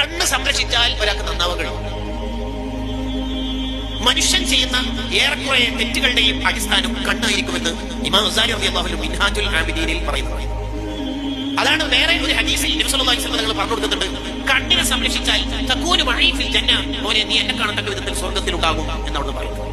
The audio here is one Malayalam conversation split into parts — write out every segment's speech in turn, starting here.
കണ്ണ് സംരക്ഷിച്ചാൽ ഒരാൾക്ക് നന്നാവാൻ കഴിയും. മനുഷ്യൻ ചെയ്യുന്ന ഏറെക്കുറെ തെറ്റുകളുടെയും അടിസ്ഥാനം കണ്ണായിരിക്കുമെന്ന് ഇമാം ഗസാലി റളിയല്ലാഹു അൻഹു മിൻഹാജുൽ ആബിദീനിൽ പറയുന്നത്. അതാണ് വേറെ ഒരു ഹദീസിൽ നബി സല്ലല്ലാഹു അലൈഹി വസല്ലം പറഞ്ഞു കൊടുക്കുന്നുണ്ട്, കണ്ണിനെ സംരക്ഷിച്ചാൽ തകൂനു മഈ ഫിൽ ജന്ന, മോനെ നീ എന്നെ കാണത്തക്ക വിധത്തിൽ സ്വർഗ്ഗത്തിൽ ഉണ്ടാകും എന്നവിടെ പറയുന്നു.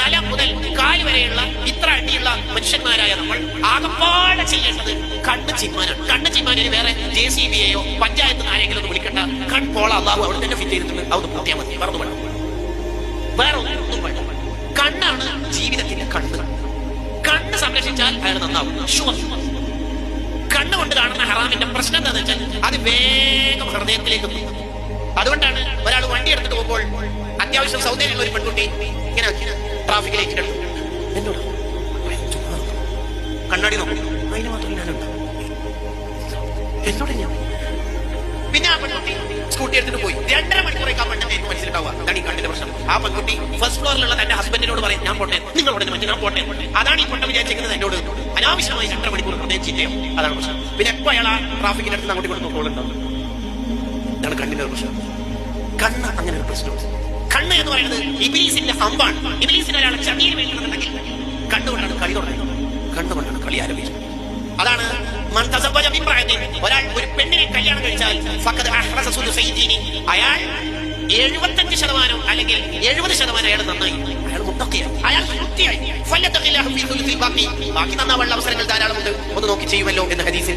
തല മുതൽ കാല് വരെയുള്ള ഇത്ര അടിയുള്ള മനുഷ്യന്മാരായ നമ്മൾ ആകപ്പാടെ ചെയ്യേണ്ടത് കണ്ണ് ചിമ്മാനാണ്. കണ്ണ് ചിമ്മാനിന് വേറെ JCBയെയോ പഞ്ചായത്ത് ആരെങ്കിലും ഒന്ന് വിളിക്കണ്ട. കൺപോള അല്ലാഹു അവിടെ തന്നെ ഫിറ്റ് ചെയ്തിട്ടുണ്ട്, അത് പൂർത്തിയാൽ മതി. വേറെ ഒന്നും വേണ്ട. കണ്ണാണ് ജീവിതത്തിന്റെ കണ്ണ്. കണ്ണ് സംരക്ഷിച്ചാൽ അയാൾ നന്നാവും. കണ്ണുകൊണ്ട് കാണുന്ന ഹറാമിന്റെ പ്രശ്നം എന്താണെന്ന് വെച്ചാൽ അത് വേഗം ഹൃദയത്തിലേക്ക് പോകും. അതുകൊണ്ടാണ് ഒരാൾ വണ്ടി എടുത്തിട്ട് പോകുമ്പോൾ അത്യാവശ്യം സൗന്ദര്യമുള്ള ഒരു പെൺകുട്ടി ഇങ്ങനെ ട്രാഫിക്കിലേക്ക് എന്നോട് കണ്ണാടി നോക്കും, അതിന് മാത്രം ഞാനുണ്ട് എന്നോട് ഞാൻ. പിന്നെ ആ പെൺകുട്ടി സ്കൂട്ടി എടുത്തിട്ട് പോയി 2.5 മണിക്കൂറേക്ക് ആ പെണ്ണിനെ എനിക്ക് മനസ്സിലുണ്ടാവുക. അതാണ് ഈ കണ്ണിന്റെ പ്രശ്നം. ആ പെൺകുട്ടി ഫസ്റ്റ് ഫ്ലോറിലുള്ള തന്റെ ഹസ്ബൻഡിനോട് പറയും, ഞാൻ പോട്ടെ, നിങ്ങളോട് ഞാൻ പോട്ടെ. അതാണ് ഈ പൊട്ട വിചാരിച്ചിരിക്കുന്നത് എന്നോട് അനാവശ്യമായി 2.5 മണിക്കൂർ ഹൃദയം ചീത്തയോ. അതാണ് പ്രശ്നം. പിന്നെ എപ്പോ അയാൾ ആ ട്രാഫിക്കിന്റെ അടുത്ത് അങ്ങോട്ട് നോക്കുന്നുണ്ടാവും. ഇതാണ് കണ്ണിന്റെ ഒരു പ്രശ്നം. കണ്ണ് അങ്ങനെ ഒരു പ്രശ്നം. കണ്ണ് എന്ന് പറയുന്നത് ഇബ്ലീസിന്റെ ഹമ്പാണ്. ഇബ്ലീസിന് ഒരാളെ ചതിയിൽ വേണമെന്നുണ്ടെങ്കിൽ കണ്ണുകൊണ്ടാണ് കളി തുടങ്ങുന്നത്, കണ്ണുകൊണ്ടാണ് കളി ആരംഭിച്ചത്. അതാണ് ഒരാൾ ഒരു പെണ്ണിനെ കല്യാണം കഴിച്ചാൽ അയാൾ 75% അല്ലെങ്കിൽ 70% അയാൾ നന്നായി, അയാൾ മുത്തഖിയായി, അയാൾ വൃത്തിയായി. ബാക്കി നന്നാവാനുള്ള അവസരങ്ങൾ ധാരാളമുണ്ട്, ഒന്ന് നോക്കി ചെയ്യുമല്ലോ എന്ന് ഹദീസിൽ.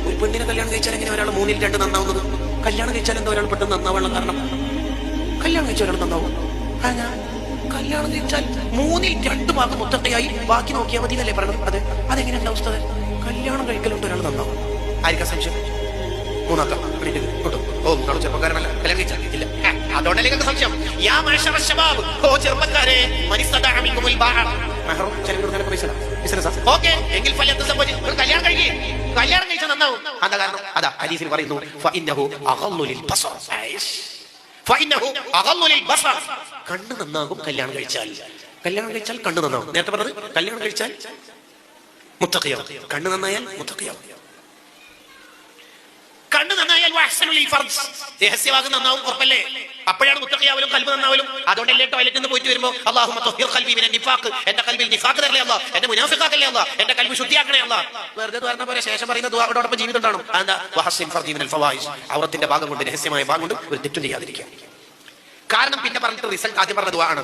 ഒരു പെണ്ണിനെ കല്യാണം കഴിച്ചാൽ എങ്ങനെ ഒരാൾ 3/2 നന്നാവുന്നത്? കല്യാണം കഴിച്ചാൽ എന്താ ഒരാൾ പെട്ടെന്ന് നന്നാവാനുള്ള കാരണം? കല്യാണം കഴിച്ചാൽ ഒരാൾ നന്നാവും. കല്യാണം കഴിച്ചാൽ 3/2 ഭാഗം മുത്തഖിയായി, ബാക്കി നോക്കിയാൽ മതി എന്നല്ലേ പറഞ്ഞത്? അതെങ്ങനെയുണ്ട് അവസ്ഥ? കല്യാണം കഴിക്കലുണ്ട് ഒരാൾ നന്നാവും. ആയിരിക്കാം സംശയം? 3 ചെറുപ്പക്കാരനല്ല കല്യാണം കഴിച്ചാൽ ഇല്ല, അതുകൊണ്ടല്ലേ നിങ്ങൾക്ക് സംശയം. ചെറുപ്പക്കാരെ എങ്കിൽ കല്യാണം കഴിക്കും, കല്യാണം കഴിച്ചാൽ നന്നാവും. അതാ കാരണം. അതാ ഹദീസിൽ പറയുന്നു, കണ്ണ് നന്നാകും കല്യാണം കഴിച്ചാൽ. കല്യാണം കഴിച്ചാൽ കണ്ണ് നന്നാവും. നേരത്തെ പറഞ്ഞത് കല്യാണം കഴിച്ചാൽ മുത്തഖിയാവും, കണ്ണ് നന്നായാൽ മുത്തഖിയാവും. കണ്ണ് നന്നായാൽ രഹസ്യഭാഗം നന്നാവും, ഉറപ്പല്ലേ? അപ്പോഴാണ് മുത്തഖിയാവലും കൽബ് നന്നാവലും. അതുകൊണ്ടല്ലേ ടോയ്ലറ്റിൽ നിന്ന് പോയിട്ട് വരുമ്പോ അല്ലാഹുമ്മ തഹ്ഹിർ ഖൽബി മിനൻ നിഫാഖ്, എന്റെ കൽബിൽ നിഫാഖ് തരലേ അല്ലാഹ്, എന്നെ മുനാഫിഖാക്കല്ലേ അല്ലാഹ്, എന്റെ കൽബ് ശുദ്ധിയാക്കണേ അല്ലാഹ്. വെറുതെ പറഞ്ഞ പോലെ ശേഷം പറയുന്ന ദുആയോടൊപ്പം ജീവിതം ഉണ്ടാവണം. എന്താ? വഹസ്സിൻ ഫർജി മിനൽ ഫവാഹിഷ്, ഔറത്തിന്റെ ഭാഗം കൊണ്ട്, രഹസ്യമായ ഭാഗം കൊണ്ട് ഒരു തെറ്റും ചെയ്യാതിരിക്കുക. കാരണം പിന്നെ പറഞ്ഞിട്ട് റിസൾട്ട് ആദ്യം പറഞ്ഞ ദുആ ആണ്.